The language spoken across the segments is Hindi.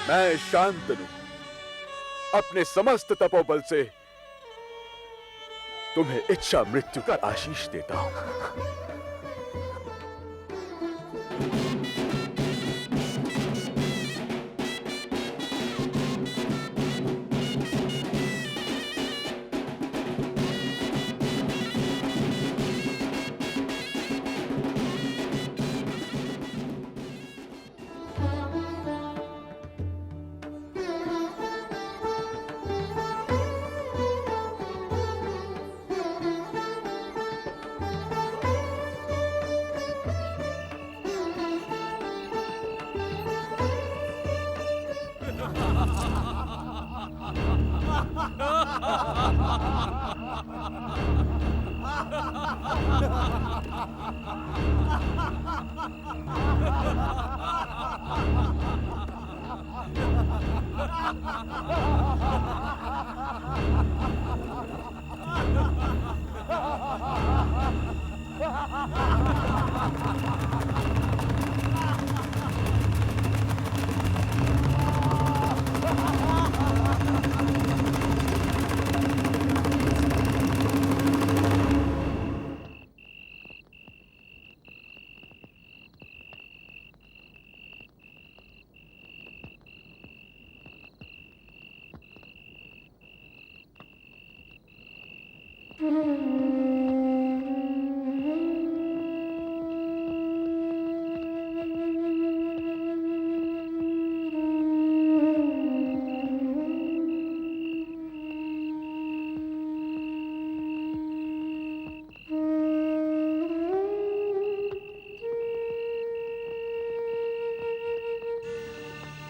मैं शांतनु अपने समस्त तपोबल से तुम्हें इच्छा मृत्यु का आशीष देता हूं।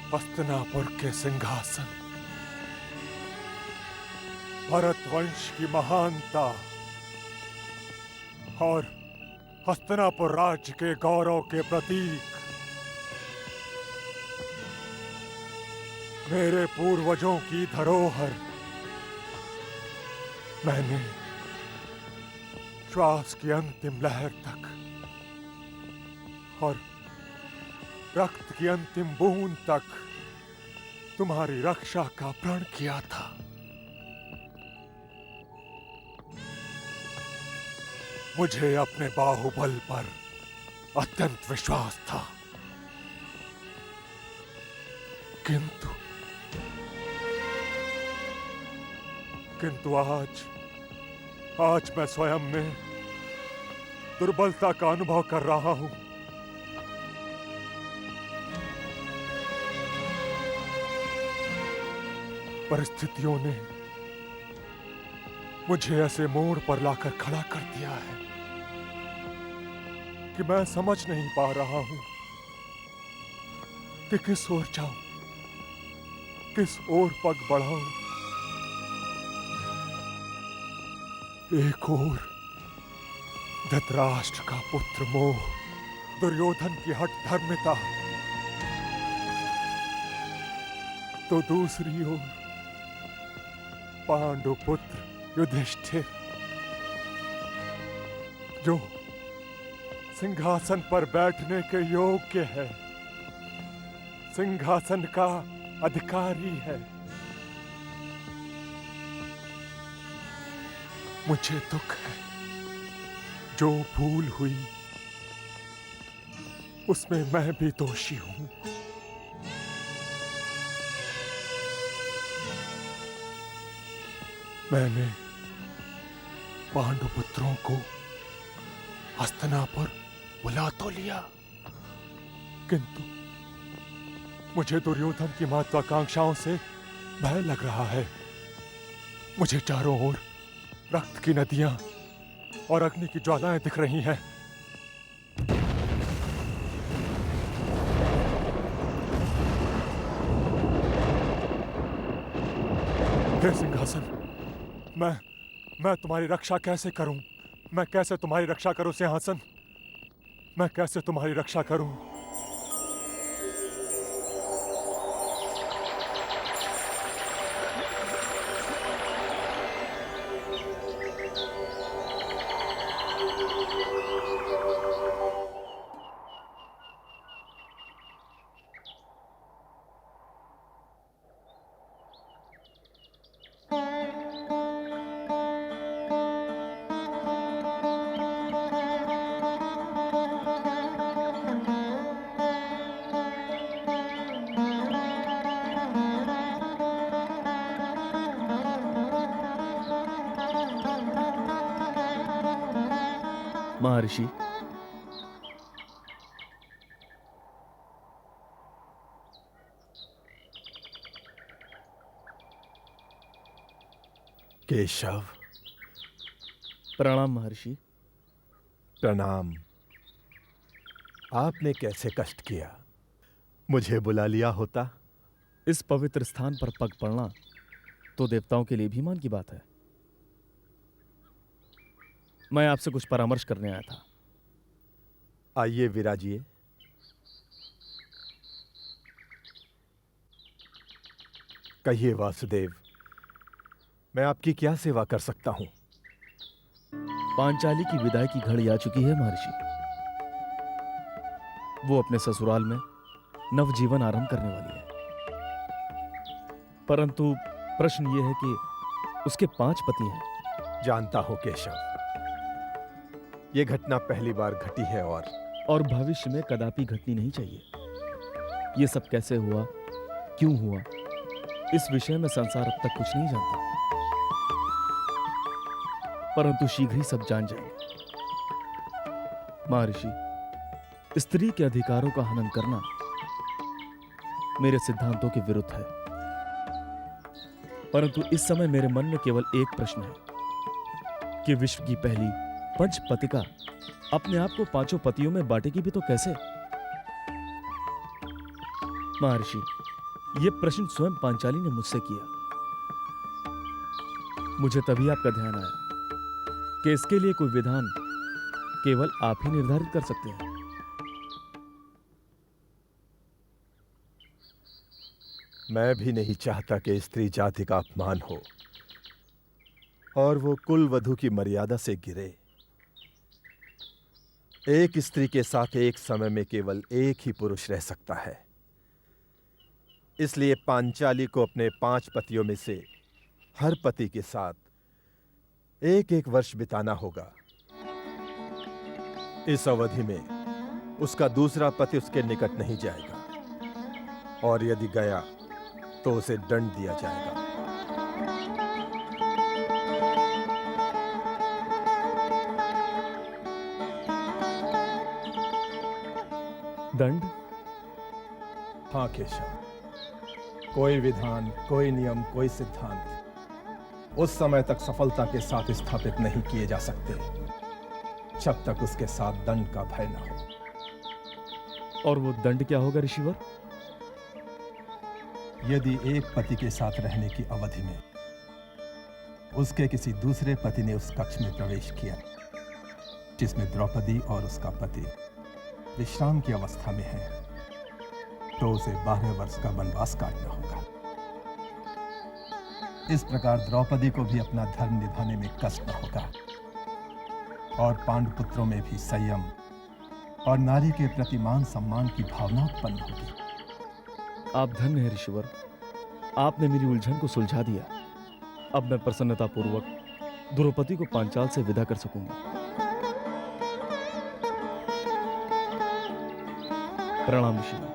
हस्तिनापुर के सिंहासन, भरतवंश की महानता और हस्तिनापुर राज्य के गौरव के प्रतीक, मेरे पूर्वजों की धरोहर, मैंने श्वास की अंतिम लहर तक और रक्त की अंतिम बूंद तक तुम्हारी रक्षा का प्रण किया था। मुझे अपने बाहुबल पर अत्यंत विश्वास था, किंतु आज मैं स्वयं में दुर्बलता का अनुभव कर रहा हूं। परिस्थितियों ने मुझे ऐसे मोड़ पर लाकर खड़ा कर दिया है कि मैं समझ नहीं पा रहा हूं कि किस ओर जाऊं, किस ओर पग बढ़ाऊं। एक ओर धृतराष्ट्र का पुत्र मोह, दुर्योधन की हठ धर्मिता, तो दूसरी ओर पांडुपुत्र युधिष्ठिर, जो सिंहासन पर बैठने के योग्य है, सिंहासन का अधिकारी है। मुझे दुख है, जो भूल हुई उसमें मैं भी दोषी हूं। मैंने पांडुपुत्रों को हस्तिनापुर बुला तो लिया, किंतु मुझे दुर्योधन की महत्वाकांक्षाओं से भय लग रहा है। मुझे चारों ओर रक्त की नदियां और अग्नि की ज्वालाएं दिख रही हैं। हे सिंहासन, मैं तुम्हारी रक्षा कैसे करूं? मैं कैसे तुम्हारी रक्षा करूं सिंहासन? मैं कैसे तुम्हारी रक्षा करूं? महर्षि, केशव, प्रणाम महर्षि। प्रणाम। आपने कैसे कष्ट किया? मुझे बुला लिया होता। इस पवित्र स्थान पर पग पड़ना तो देवताओं के लिए भी मान की बात है। मैं आपसे कुछ परामर्श करने आया था। आइए विराजिए। कहिए वासुदेव, मैं आपकी क्या सेवा कर सकता हूं? पांचाली की विदाई की घड़ी आ चुकी है महर्षि। वो अपने ससुराल में नवजीवन आरंभ करने वाली है। परंतु प्रश्न ये है कि उसके 5 पति हैं। जानता हूं केशव, यह घटना पहली बार घटी है और भविष्य में कदापि घटनी नहीं चाहिए। ये सब कैसे हुआ, क्यों हुआ, इस विषय में संसार अब तक कुछ नहीं जानता, परंतु शीघ्र ही सब जान जाएंगे। महर्षि, स्त्री के अधिकारों का हनन करना मेरे सिद्धांतों के विरुद्ध है। परंतु इस समय मेरे मन में केवल एक प्रश्न है कि विश्व की पहली पंचपतिका अपने आप को 5 पतियों में बांटेगी भी तो कैसे? महर्षि, यह प्रश्न स्वयं पांचाली ने मुझसे किया। मुझे तभी आपका ध्यान आया कि इसके लिए कोई विधान केवल आप ही निर्धारित कर सकते हैं। मैं भी नहीं चाहता कि स्त्री जाति का अपमान हो और वो कुल वधू की मर्यादा से गिरे। एक स्त्री के साथ एक समय में केवल एक ही पुरुष रह सकता है। इसलिए पांचाली को अपने 5 पतियों में से हर पति के साथ 1-1 वर्ष बिताना होगा। इस अवधि में उसका दूसरा पति उसके निकट नहीं जाएगा, और यदि गया तो उसे दंड दिया जाएगा। दंड? हाँ केशव, कोई विधान, कोई नियम, कोई सिद्धांत उस समय तक सफलता के साथ स्थापित नहीं किए जा सकते जब तक उसके साथ दंड का भय न हो। और वो दंड क्या होगा ऋषिवर? यदि एक पति के साथ रहने की अवधि में उसके किसी दूसरे पति ने उस कक्ष में प्रवेश किया जिसमें द्रौपदी और उसका पति विश्राम की अवस्था में है, तो उसे 12 वर्ष का वनवास काटना होगा। इस प्रकार द्रौपदी को भी अपना धर्म निभाने में कष्ट न होगा, और पांडुपुत्रों में भी संयम और नारी के प्रति मान सम्मान की भावना उत्पन्न होगी। आप धन्य हैं ऋषिवर, आपने मेरी उलझन को सुलझा दिया। अब मैं प्रसन्नतापूर्वक द्रौपदी को पांचाल से विदा कर सकूंगा। प्रणाम ऋषिवर।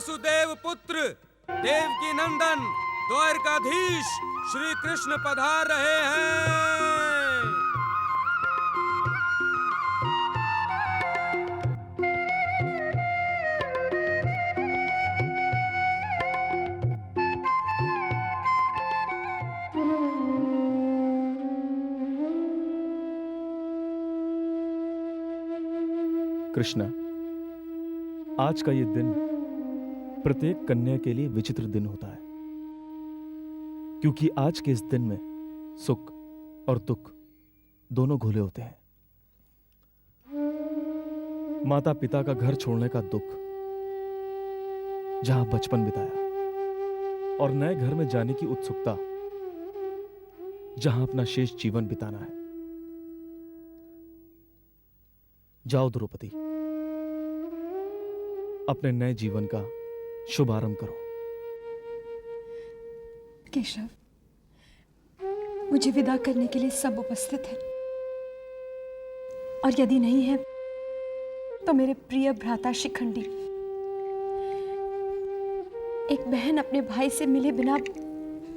वसुदेव पुत्र देवकी नंदन द्वारकाधीश श्री कृष्ण पधार रहे हैं। कृष्णा, आज का ये दिन प्रत्येक कन्या के लिए विचित्र दिन होता है, क्योंकि आज के इस दिन में सुख और दुख दोनों घुले होते हैं। माता पिता का घर छोड़ने का दुख, जहां बचपन बिताया, और नए घर में जाने की उत्सुकता, जहां अपना शेष जीवन बिताना है। जाओ द्रौपदी, अपने नए जीवन का शुभारंभ करो। केशव, मुझे विदा करने के लिए सब उपस्थित हैं, और यदि नहीं है तो मेरे प्रिय भ्राता शिखंडी। एक बहन अपने भाई से मिले बिना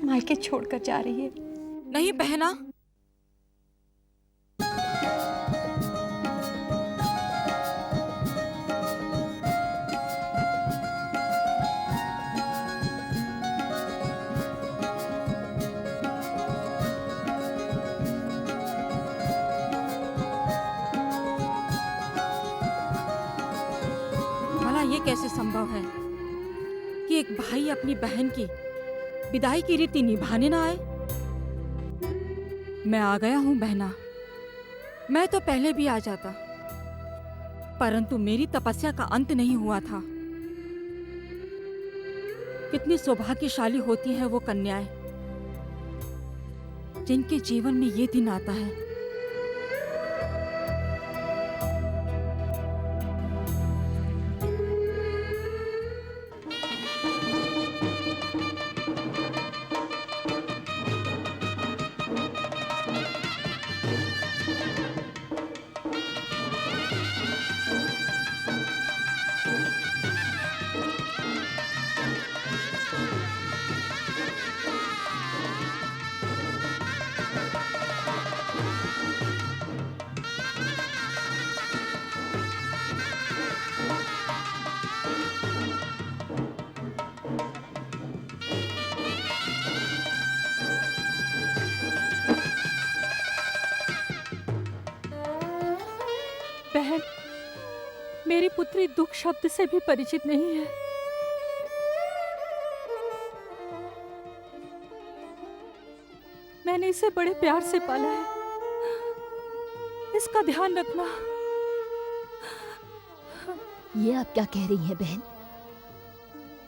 मायके छोड़कर जा रही है। नहीं बहना, ये कैसे संभव है कि एक भाई अपनी बहन की विदाई की रीति निभाने ना आए? मैं आ गया हूं बहना। मैं तो पहले भी आ जाता, परंतु मेरी तपस्या का अंत नहीं हुआ था। कितनी सौभाग्यशाली होती है वो कन्याएं जिनके जीवन में ये दिन आता है। बहन, मेरी पुत्री दुख शब्द से भी परिचित नहीं है। मैंने इसे बड़े प्यार से पाला है, इसका ध्यान रखना। ये आप क्या कह रही हैं बहन?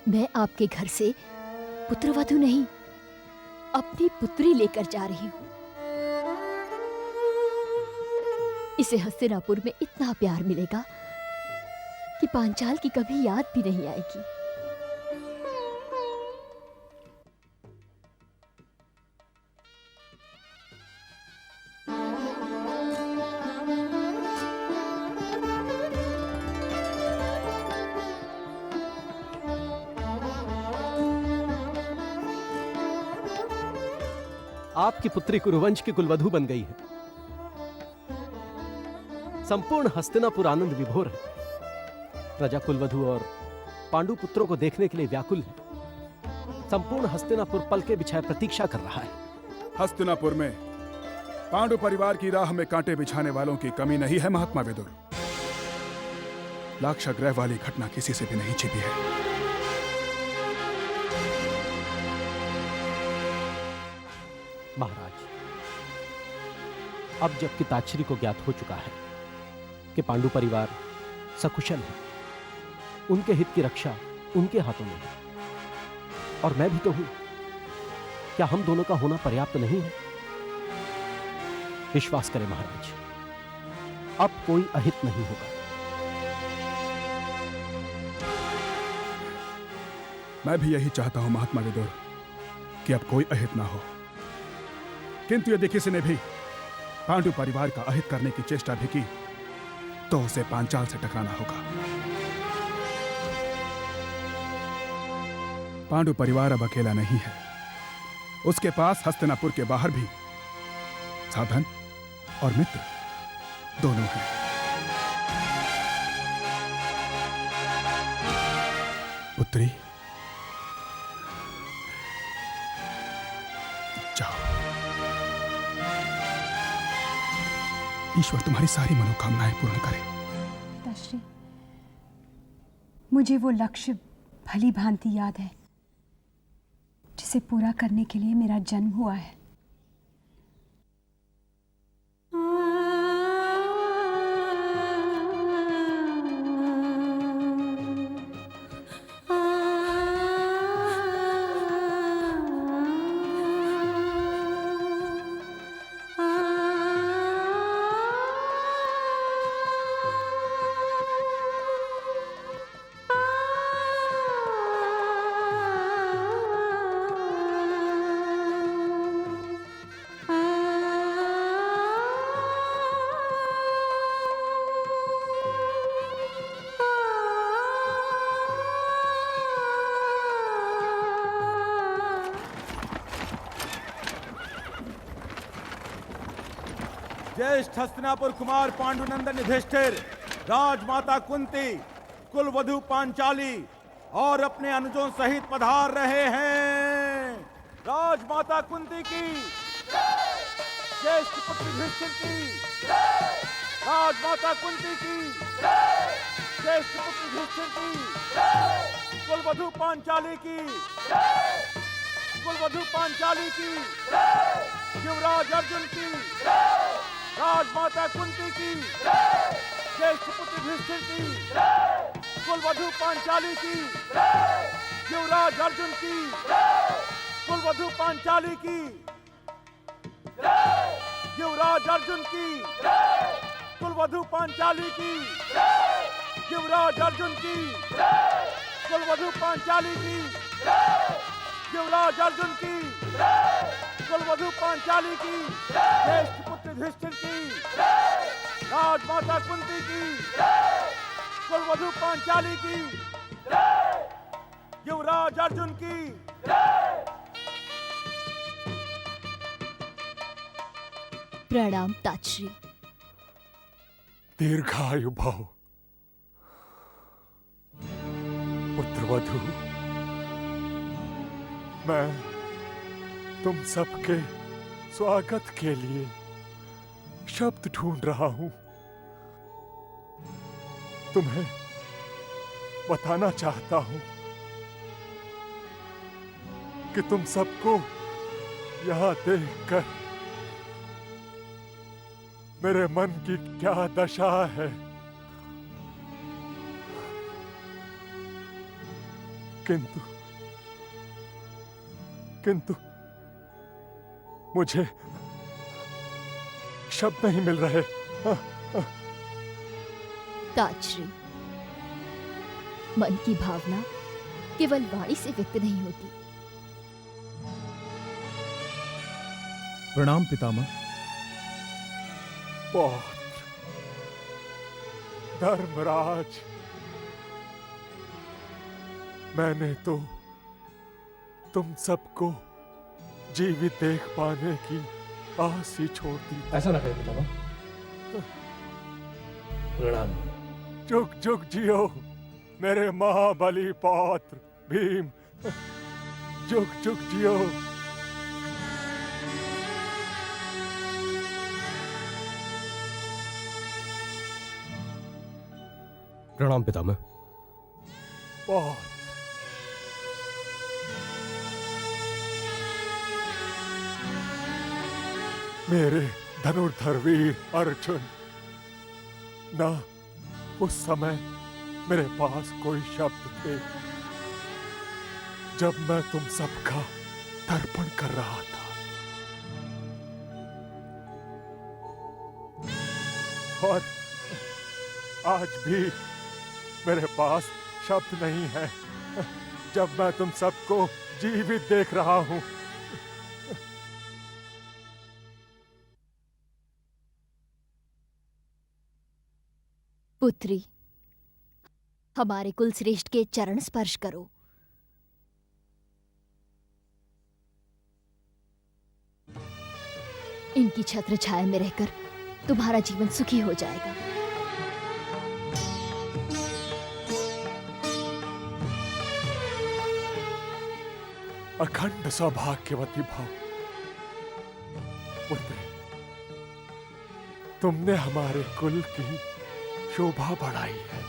मैं आपके घर से पुत्रवधू नहीं, अपनी पुत्री लेकर जा रही हूँ। इसे हस्तिनापुर में इतना प्यार मिलेगा कि पांचाल की कभी याद भी नहीं आएगी। आपकी पुत्री कुरुवंश की कुलवधू बन गई है। संपूर्ण हस्तिनापुर आनंद विभोर है। प्रजा कुलवधु और पांडु पुत्रों को देखने के लिए व्याकुल है। संपूर्ण हस्तिनापुर पल के बिछाए प्रतीक्षा कर रहा है। हस्तिनापुर में पांडु परिवार की राह में कांटे बिछाने वालों की कमी नहीं है महात्मा विदुर। लाक्षागृह वाली घटना किसी से भी नहीं छिपी है। महाराज, अब जबकि ताच्छरी को ज्ञात हो चुका है कि पांडु परिवार सकुशल है, उनके हित की रक्षा उनके हाथों में है, और मैं भी तो हूं। क्या हम दोनों का होना पर्याप्त नहीं है? विश्वास करें महाराज, अब कोई अहित नहीं होगा। मैं भी यही चाहता हूं महात्मा विदुर कि अब कोई अहित ना हो, किंतु यदि किसी ने भी पांडु परिवार का अहित करने की चेष्टा भी की तो उसे पांचाल से टकराना होगा। पांडु परिवार अब अकेला नहीं है। उसके पास हस्तिनापुर के बाहर भी साधन और मित्र दोनों हैं। पुत्री, जाओ। ईश्वर तुम्हारी सारी मनोकामनाएं पूर्ण करे। पिताश्री, मुझे वो लक्ष्य भली भांति याद है जिसे पूरा करने के लिए मेरा जन्म हुआ है। ज्येष्ठ हस्तिनापुर कुमार पांडुनंदन युधिष्ठिर, राजमाता कुंती, कुलवधु पांचाली और अपने अनुजों सहित पधार रहे हैं। राजमाता कुंती की, ज्येष्ठ पुत्र युधिष्ठिर की, राजमाता कुंती की, ज्येष्ठ पुत्र युधिष्ठिर की, कुलवधु पांचाली की, कुलवधु पांचाली की, युवराज अर्जुन की, राजमाता कुंती की, ज्येष्ठ पुत्र युधिष्ठिर की, कुलवधु पांचाली की, युवराज अर्जुन की, कुलवधु पांचाली की, युवराज अर्जुन की, कुलवधु पांचाली की, युवराज अर्जुन की, कुलवधु पांचाली की, युवराज अर्जुन की, कुलवधु पांचाली की, ज्येष्ठ पुत्र युधिष्ठिर की, राजमाता कुंती की, कुलवधु पांचाली की, युवराज अर्जुन की। प्रणाम ताजश्री। दीर्घायु भव पुत्रवधू। मैं तुम सबके स्वागत के लिए शब्द ढूंढ रहा हूं। तुम्हें बताना चाहता हूं कि तुम सबको यहां देखकर मेरे मन की क्या दशा है। किंतु मुझे शब्द नहीं मिल रहे। ताजश्री, मन की भावना केवल वाणी से व्यक्त नहीं होती। प्रणाम पितामह। पौत्र धर्मराज, मैंने तो तुम सबको जीवित देख पाने की आस ही छोड़ दी। ऐसा ना कहे पितामह। प्रणाम। जुग जुग जियो मेरे महाबली पौत्र भीम। जुग जुग जियो। प्रणाम पितामह। पौत्र मेरे धनुर्धर वीर अर्जुन, ना उस समय मेरे पास कोई शब्द थे जब मैं तुम सबका तर्पण कर रहा था, और आज भी मेरे पास शब्द नहीं है जब मैं तुम सबको जीवित देख रहा हूं। पुत्री, हमारे कुल श्रेष्ठ के चरण स्पर्श करो। इनकी छत्र छाया में रहकर तुम्हारा जीवन सुखी हो जाएगा। अखंड सौभाग्यवती भव। पुत्री, तुमने हमारे कुल की शोभा बढ़ाई है,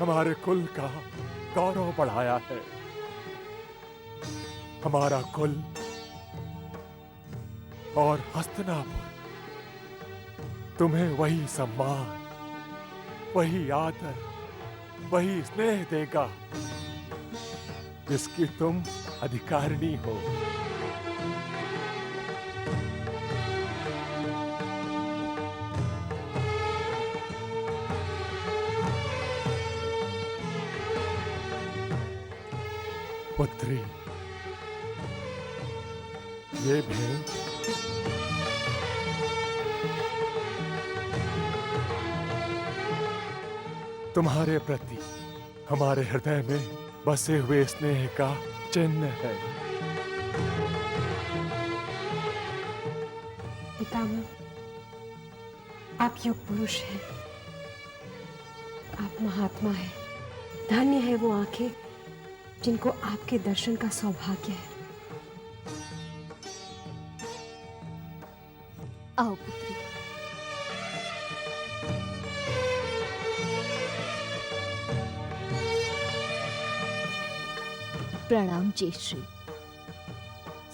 हमारे कुल का गौरव बढ़ाया है। हमारा कुल और हस्तिनापुर तुम्हें वही सम्मान, वही आदर, वही स्नेह देगा जिसकी तुम अधिकारिणी हो। पुत्री, ये भेंट तुम्हारे प्रति हमारे हृदय में बसे हुए स्नेह का चिन्ह है। पितामह, आप युग पुरुष हैं, आप महात्मा हैं। धन्य है वो आंखें जिनको आपके दर्शन का सौभाग्य है। आओ पुत्री। प्रणाम जयश्री।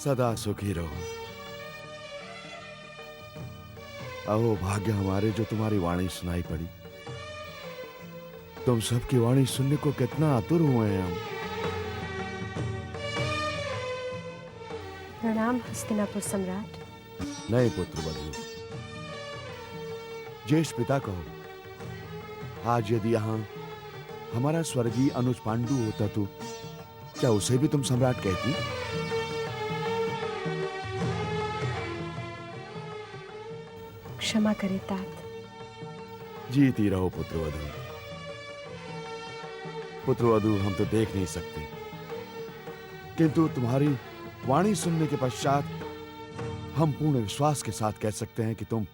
सदा सुखी रहो। अहो भाग्य हमारे जो तुम्हारी वाणी सुनाई पड़ी। तुम सबकी वाणी सुनने को कितना आतुर हुए हैं हम। प्रणाम हस्तिनापुर सम्राट। नहीं पुत्र वधू, ज्येष्ठ पिता कहो। आज यदि यहाँ हमारा स्वर्गीय अनुज पांडु होता तो क्या उसे भी तुम सम्राट कहती? क्षमा करे तात। जीती रहो पुत्रवधू। पुत्रवधू हम तो देख नहीं सकते, किंतु तुम्हारी वाणी सुनने के पश्चात हम पूर्ण विश्वास के साथ कह सकते हैं कि तुम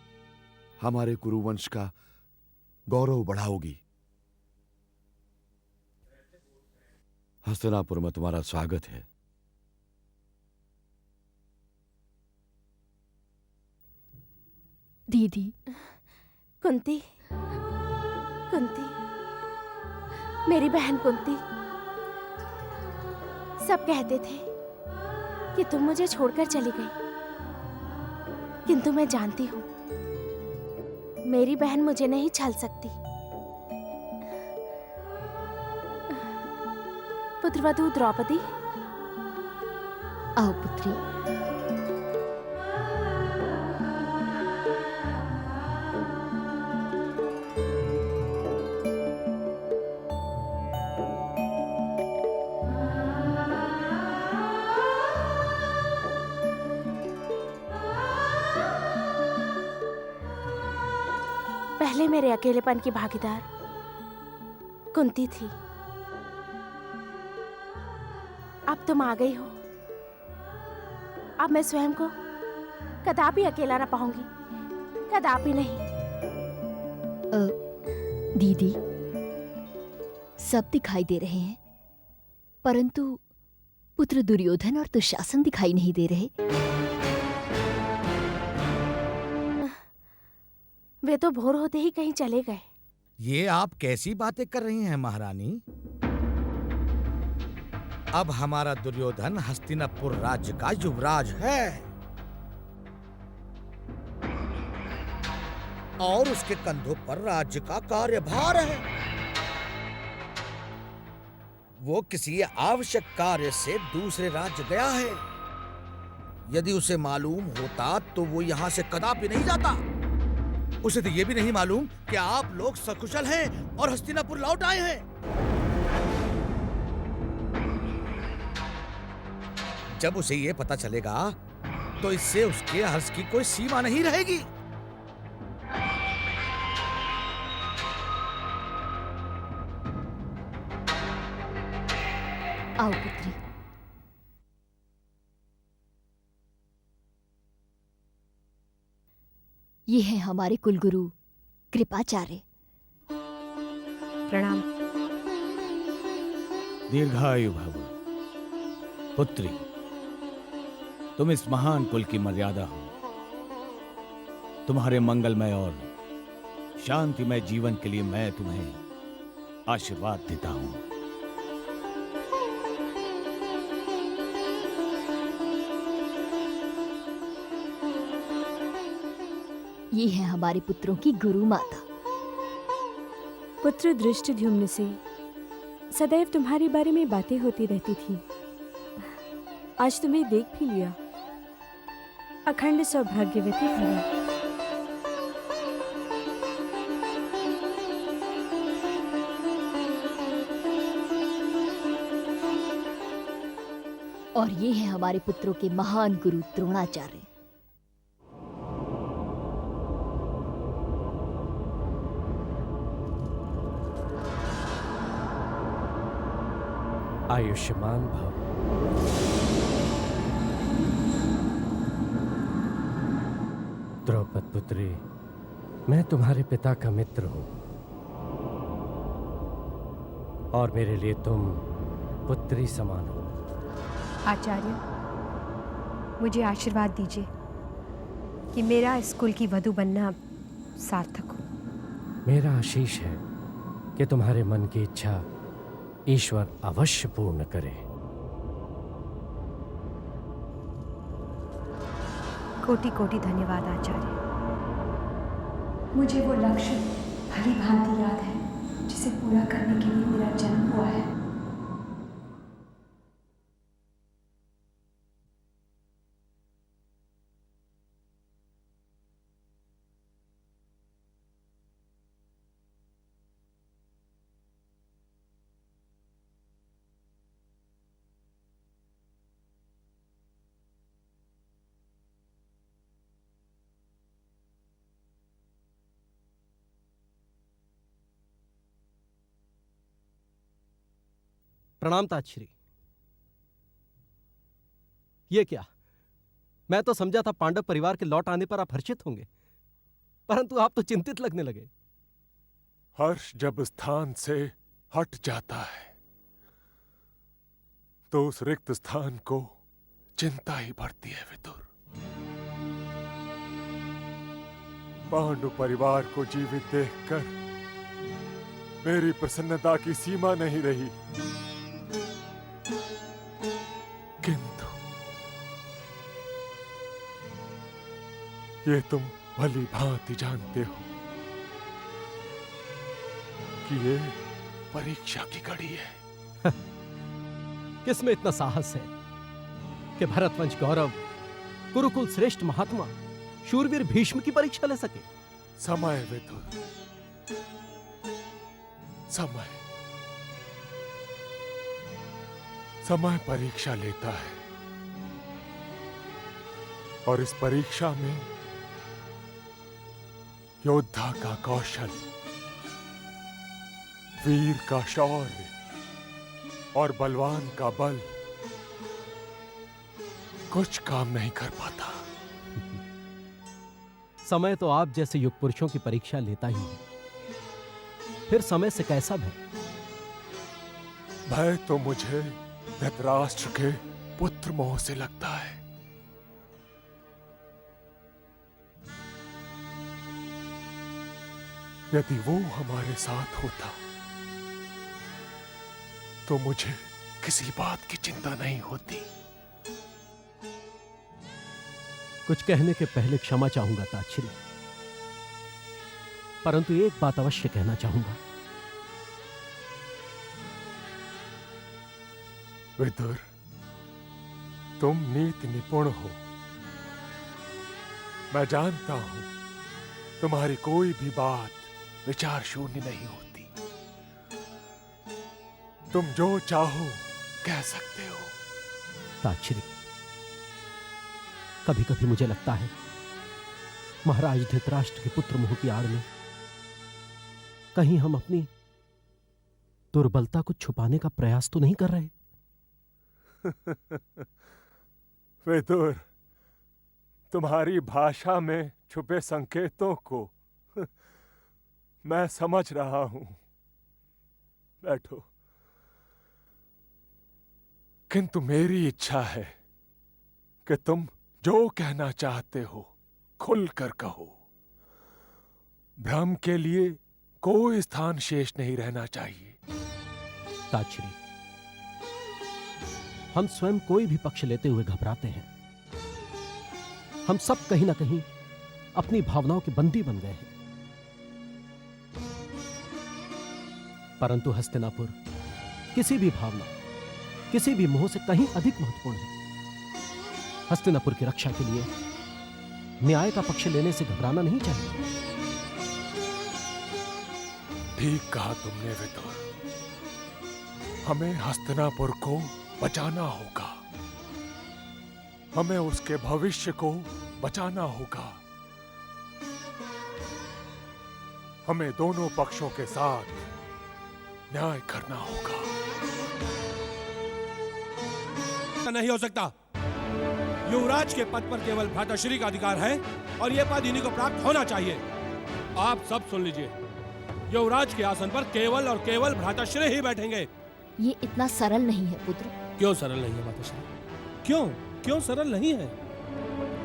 हमारे कुरुवंश का गौरव बढ़ाओगी। हस्तिनापुर में तुम्हारा स्वागत है। दीदी। कुंती, कुंती, मेरी बहन कुंती। सब कहते थे कि तुम मुझे छोड़कर चली गई, किंतु मैं जानती हूँ मेरी बहन मुझे नहीं छल सकती। पुत्रवधू द्रौपदी, आओ पुत्री। पहले मेरे अकेलेपन की भागीदार कुंती थी, अब तुम आ गई हो। अब मैं स्वयं को कदापि अकेला ना पाऊंगी, कदापि नहीं। दीदी, सब दिखाई दे रहे हैं, परंतु पुत्र दुर्योधन और दुशासन दिखाई नहीं दे रहे। वे तो भोर होते ही कहीं चले गए। ये आप कैसी बातें कर रही हैं महारानी? अब हमारा दुर्योधन हस्तिनापुर राज्य का युवराज है और उसके कंधों पर राज्य का कार्यभार है। वो किसी आवश्यक कार्य से दूसरे राज्य गया है। यदि उसे मालूम होता तो वो यहां से कदापि नहीं जाता। उसे तो ये भी नहीं मालूम कि आप लोग सकुशल हैं और हस्तिनापुर लौट आए हैं। जब उसे ये पता चलेगा तो इससे उसके हर्ष की कोई सीमा नहीं रहेगी। आओ पुत्री। ये है हमारे कुलगुरु कृपाचार्य। प्रणाम। दीर्घायु भव। पुत्री, तुम इस महान कुल की मर्यादा हो। तुम्हारे मंगलमय और शांतिमय जीवन के लिए मैं तुम्हें आशीर्वाद देता हूं। ये है हमारे पुत्रों की गुरु माता। पुत्र दृष्टद्युम्न से सदैव तुम्हारे बारे में बातें होती रहती थी। आज तुम्हें देख भी लिया। अखंड सौभाग्यवती भव। और ये है हमारे पुत्रों के महान गुरु द्रोणाचार्य। आयुष्मान भव। द्रौपद पुत्री, मैं तुम्हारे पिता का मित्र हूं और मेरे लिए तुम पुत्री समान हो। आचार्य, मुझे आशीर्वाद दीजिए कि मेरा इस कुल की वधू बनना सार्थक हो। मेरा आशीष है कि तुम्हारे मन की इच्छा ईश्वर अवश्य पूर्ण करे। कोटि कोटि धन्यवाद आचार्य। मुझे वो लक्ष्य भली भांति याद है जिसे पूरा करने के लिए मेरा जन्म हुआ है। प्रणाम ताक्षरी। ये क्या? मैं तो समझा था पांडव परिवार के लौट आने पर आप हर्षित होंगे, परंतु आप तो चिंतित लगने लगे। हर्ष जब स्थान से हट जाता है तो उस रिक्त स्थान को चिंता ही बढ़ती है विदुर। पांडु परिवार को जीवित देखकर मेरी प्रसन्नता की सीमा नहीं रही, किंतु ये तुम भली भांति जानते हो कि ये परीक्षा की घड़ी है। किसमें इतना साहस है कि भरतवंश गौरव, कुरुकुल श्रेष्ठ महात्मा शूरवीर भीष्म की परीक्षा ले सके? समय विदुर, समय परीक्षा लेता है और इस परीक्षा में योद्धा का कौशल, वीर का शौर्य और बलवान का बल कुछ काम नहीं कर पाता। समय तो आप जैसे युग पुरुषों की परीक्षा लेता ही है, फिर समय से कैसा भय? भय तो मुझे धृतराष्ट्र के पुत्र मोह से लगता है। यदि वो हमारे साथ होता तो मुझे किसी बात की चिंता नहीं होती। कुछ कहने के पहले क्षमा चाहूंगा ताक्षरी, परंतु एक बात अवश्य कहना चाहूंगा। विदुर, तुम नीति निपुण हो। मैं जानता हूं तुम्हारी कोई भी बात विचार शून्य नहीं होती। तुम जो चाहो कह सकते हो। ताक्षरी, कभी कभी मुझे लगता है महाराज धृतराष्ट्र के पुत्र मोह की आड़ में कहीं हम अपनी दुर्बलता को छुपाने का प्रयास तो नहीं कर रहे। विदुर, तुम्हारी भाषा में छुपे संकेतों को मैं समझ रहा हूं। बैठो। किंतु मेरी इच्छा है कि तुम जो कहना चाहते हो खुलकर कहो। भ्रम के लिए कोई स्थान शेष नहीं रहना चाहिए। ताजश्री, हम स्वयं कोई भी पक्ष लेते हुए घबराते हैं। हम सब कहीं ना कहीं अपनी भावनाओं के बंदी बन गए हैं। परंतु हस्तिनापुर किसी भी भावना, किसी भी मोह से कहीं अधिक महत्वपूर्ण है। हस्तिनापुर की रक्षा के लिए न्याय का पक्ष लेने से घबराना नहीं चाहिए। ठीक कहा तुमने विदुर। हमें हस्तिनापुर को बचाना होगा। हमें उसके भविष्य को बचाना होगा। हमें दोनों पक्षों के साथ न्याय करना होगा। नहीं हो सकता। युवराज के पद पर केवल भ्राताश्री का अधिकार है और यह पद इन्हीं को प्राप्त होना चाहिए। आप सब सुन लीजिए, युवराज के आसन पर केवल और केवल भ्राताश्री ही बैठेंगे। ये इतना सरल नहीं है पुत्र। क्यों सरल नहीं है माताश्री? क्यों क्यों सरल नहीं है?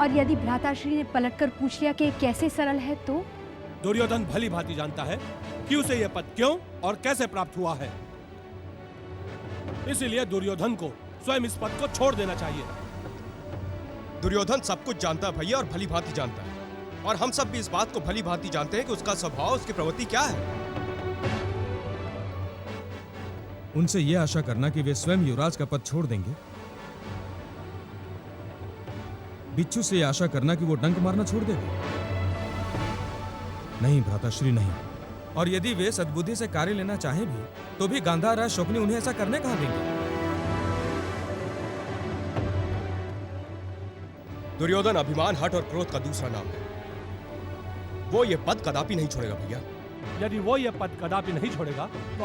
और यदि भ्राताश्री ने पलटकर पूछ लिया कि कैसे सरल है तो? दुर्योधन भली भांति जानता है कि उसे यह पद क्यों और कैसे प्राप्त हुआ है। इसीलिए दुर्योधन को स्वयं इस पद को छोड़ देना चाहिए। दुर्योधन सब कुछ जानता है भैया, और भली भांति जानता है। और हम सब भी इस बात को भली भांति जानते हैं कि उसका स्वभाव, उसकी प्रवृत्ति क्या है। उनसे यह आशा करना कि वे स्वयं युवराज का पद छोड़ देंगे, बिच्छू से यह आशा करना कि वो डंक मारना छोड़ देगा, नहीं भ्राताश्री नहीं। और यदि वे सद्बुद्धि से कार्य लेना चाहें भी, तो भी गांधार राज शकुनी उन्हें ऐसा करने कहां देंगे? दुर्योधन अभिमान, हठ और क्रोध का दूसरा नाम है। वो ये पद कदापि नहीं छोड़ेगा भैया। यदि वो ये पद कदापि नहीं छोड़ेगा तो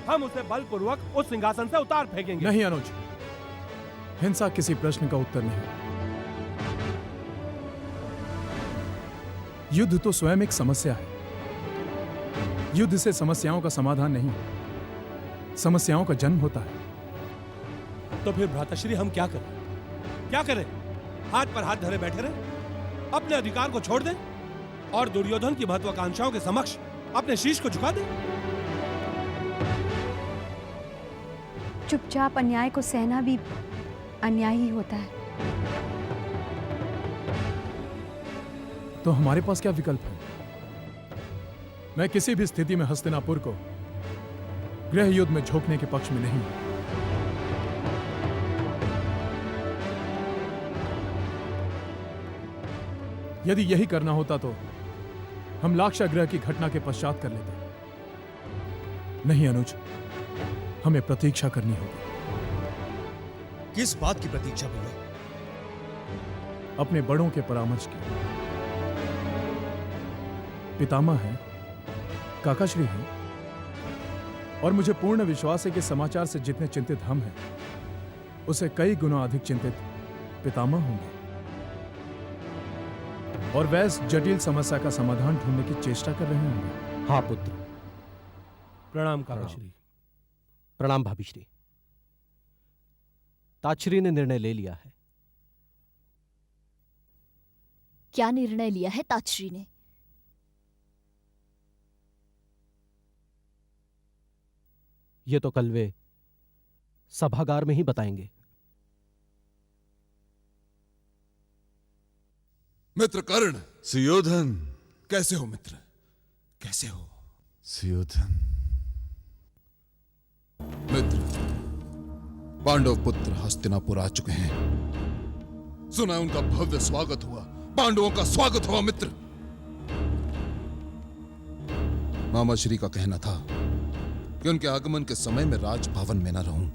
हम उसे बलपूर्वक उस सिंहासन से उतार फेंकेंगे। नहीं अनुज, हिंसा किसी प्रश्न का उत्तर नहीं। युद्ध तो स्वयं एक समस्या है। युद्ध से समस्याओं का समाधान नहीं, समस्याओं का जन्म होता है। तो फिर भ्राताश्री हम क्या करें? क्या करें? हाथ पर हाथ धरे बैठे रहे, अपने अधिकार को छोड़ दें और दुर्योधन की महत्वाकांक्षाओं के समक्ष अपने शीश को झुका दें? चुपचाप अन्याय को सहना भी अन्याय ही होता है। तो हमारे पास क्या विकल्प है? मैं किसी भी स्थिति में हस्तिनापुर को गृह युद्ध में झोंकने के पक्ष में नहीं हूं। यदि यही करना होता तो हम लाक्षागृह की घटना के पश्चात कर लेते। नहीं अनुज, हमें प्रतीक्षा करनी होगी। किस बात की प्रतीक्षा भैया? अपने बड़ों के परामर्श की। पितामह हैं, काकाश्री हैं, और मुझे पूर्ण विश्वास है कि समाचार से जितने चिंतित हम हैं, उससे कई गुना अधिक चिंतित पितामह होंगे और वैस जटिल समस्या का समाधान ढूंढने की चेष्टा कर रहे होंगे। हाँ पुत्र। प्रणाम काकाश्री। प्रणाम भाभीश्री। ताजश्री ने निर्णय ले लिया है। क्या निर्णय लिया है ताजश्री ने? ये तो कल वे सभागार में ही बताएंगे। मित्र कर्ण। सुयोधन। कैसे हो मित्र? कैसे हो? सुयोधन। मित्र, पांडव पुत्र हस्तिनापुर आ चुके हैं। सुना उनका भव्य स्वागत हुआ। पांडवों का स्वागत हुआ मित्र। मामा श्री का कहना था कि उनके आगमन के समय में राजभवन में न रहूं।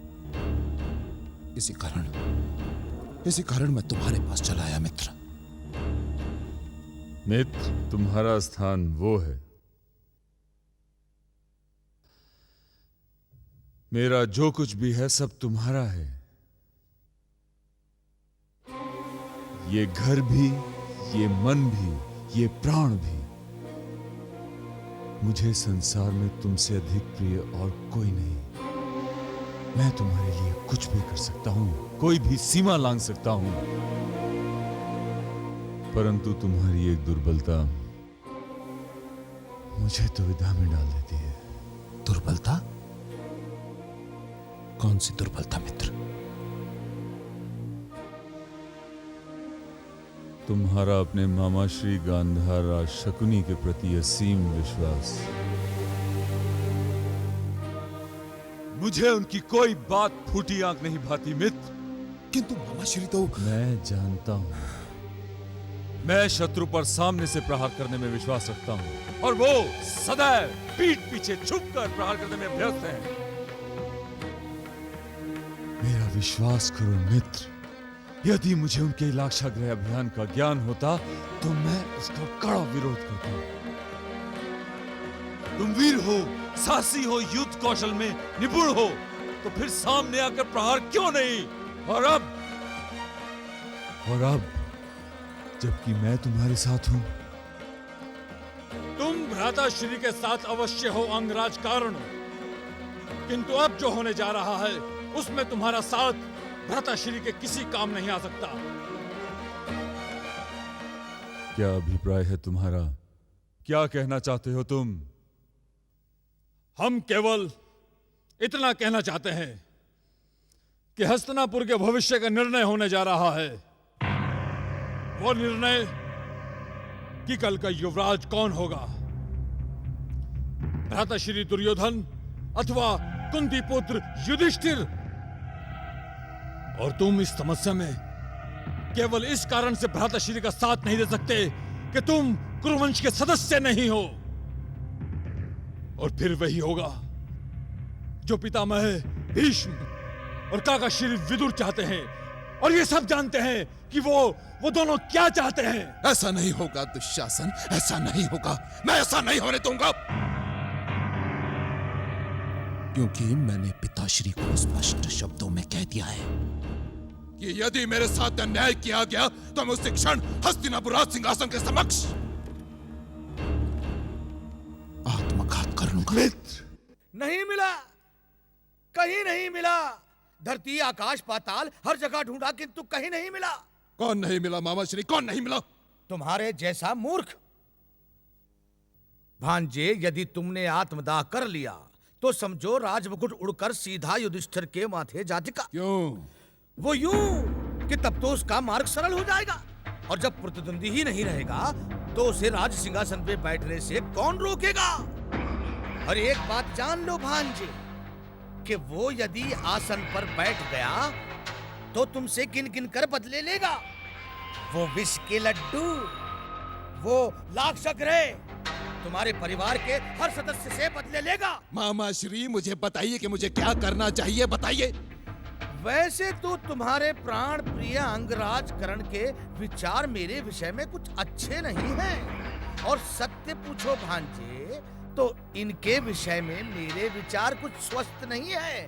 इसी कारण मैं तुम्हारे पास चला आया मित्र। मित्र, तुम्हारा स्थान वो है। मेरा जो कुछ भी है सब तुम्हारा है। ये घर भी, ये मन भी, ये प्राण भी, मुझे संसार में तुमसे अधिक प्रिय और कोई नहीं। मैं तुम्हारे लिए कुछ भी कर सकता हूं, कोई भी सीमा लांघ सकता हूं, परंतु तुम्हारी एक दुर्बलता मुझे दुविधा में डाल देती है। दुर्बलता? कौन सी दुर्बलता मित्र? तुम्हारा अपने मामा श्री गांधार राज शकुनी के प्रति असीम विश्वास। मुझे उनकी कोई बात फूटी आंख नहीं भाती मित्र। किंतु मामा श्री तो... मैं जानता हूं, मैं शत्रु पर सामने से प्रहार करने में विश्वास रखता हूं और वो सदैव पीठ पीछे छुपकर प्रहार करने में व्यस्त हैं। मेरा विश्वास करो मित्र, यदि मुझे उनके लाक्षागृह अभियान का ज्ञान होता तो मैं उसका कड़ा विरोध करता। तुम वीर हो, साहसी हो, युद्ध कौशल में निपुण हो, तो फिर सामने आकर प्रहार क्यों नहीं? और अब जबकि मैं तुम्हारे साथ हूं। तुम भ्राताश्री के साथ अवश्य हो अंगराज कारण, किंतु अब जो होने जा रहा है उसमें तुम्हारा साथ भ्राताश्री के किसी काम नहीं आ सकता। क्या अभिप्राय है तुम्हारा? क्या कहना चाहते हो तुम? हम केवल इतना कहना चाहते हैं कि हस्तिनापुर के भविष्य का निर्णय होने जा रहा है। वो निर्णय कि कल का युवराज कौन होगा, भ्राताश्री दुर्योधन अथवा कुंती पुत्र युधिष्ठिर। और तुम इस समस्या में केवल इस कारण से भ्राताश्री का साथ नहीं दे सकते कि तुम कुरुवंश के सदस्य नहीं हो। और फिर वही होगा जो पितामह भीष्म और काका श्री विदुर चाहते हैं, और ये सब जानते हैं कि वो दोनों क्या चाहते हैं। ऐसा नहीं होगा दुशासन, ऐसा नहीं होगा। मैं ऐसा नहीं होने दूंगा, क्योंकि मैंने पिताश्री को स्पष्ट शब्दों में कह दिया है कि यदि मेरे साथ अन्याय किया गया तो मैं उसी क्षण हस्तिनापुर राज सिंहासन के समक्ष आत्मघात कर लूंगा। नहीं मिला, कहीं नहीं मिला। धरती आकाश पाताल हर जगह ढूंढा किंतु कहीं नहीं मिला। कौन नहीं मिला मामा श्री, कौन नहीं मिला? तुम्हारे जैसा मूर्ख। भांजे, यदि तुमने आत्मदाह कर लिया तो समझो राजमुकुट उड़कर सीधा युधिष्ठिर के माथे जा टिका। क्यों? वो यूं कि तब तो उसका मार्ग सरल हो जाएगा, और जब प्रतिद्वंदी ही नहीं रहेगा तो उसे राज सिंहासन पे बैठने से कौन रोकेगा? और एक बात जान लो भांजे, कि वो यदि आसन पर बैठ गया तो तुमसे गिन गिन कर बदले लेगा। वो विष के लड्डू, वो लाक्षागृह तुम्हारे परिवार के हर सदस्य से बदले लेगा। मामा श्री, मुझे बताइए कि मुझे क्या करना चाहिए, बताइए। वैसे तो तुम्हारे प्राण प्रिय अंगराज करण के विचार मेरे विषय में कुछ अच्छे नहीं हैं, और सत्य पूछो भांजे तो इनके विषय में मेरे विचार कुछ स्वस्थ नहीं है,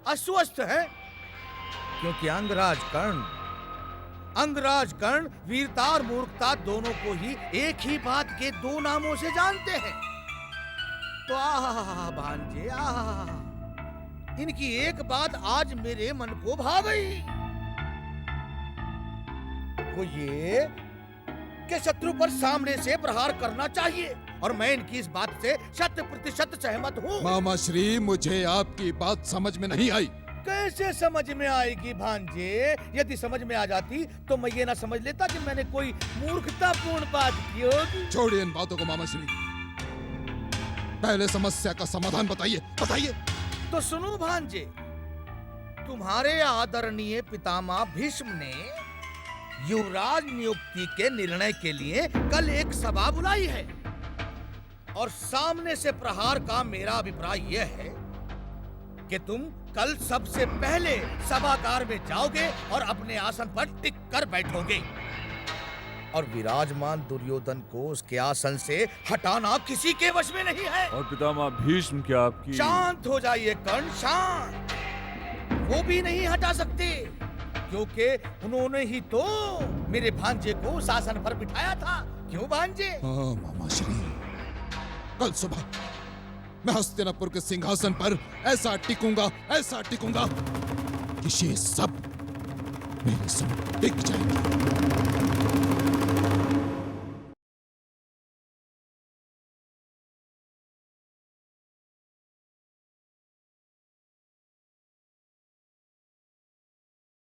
अस्वस्थ है। क्योंकि अंगराज कर्ण वीरता और मूर्खता दोनों को ही एक ही बात के दो नामों से जानते हैं। तो आहा भांजे, आहा, इनकी एक बात आज मेरे मन को भा गई। वो ये कि शत्रु पर सामने से प्रहार करना चाहिए, और मैं इनकी इस बात से 100% सहमत हूँ। मामा श्री, मुझे आपकी बात समझ में नहीं आई। कैसे समझ में आएगी भांजे? यदि समझ में आ जाती तो मैं ये ना समझ लेता कि मैंने कोई मूर्खतापूर्ण बात की होगी। छोड़िए इन बातों को मामा श्री, पहले समस्या का समाधान बताइए, बताइए। तो सुनो भांजे, तुम्हारे आदरणीय पितामह भीष्म ने युवराज नियुक्ति के निर्णय के लिए कल एक सभा बुलाई है, और सामने से प्रहार का मेरा अभिप्राय यह है कि तुम कल सबसे पहले सभागार में जाओगे और अपने आसन पर टिक कर बैठोगे, और विराजमान दुर्योधन को उसके आसन से हटाना किसी के वश में नहीं है। और पितामह भीष्म क्या आपकी... शांत हो जाइए कर्ण, शांत। वो भी नहीं हटा सकते, क्योंकि उन्होंने ही तो मेरे भांजे को शासन पर बिठाया था। क्यों भांजे? हाँ मामा श्री, कल सुबह मैं हस्तिनापुर के सिंहासन पर ऐसा टिकूंगा कि ये सब मेरे सामने टिक जाएंगे।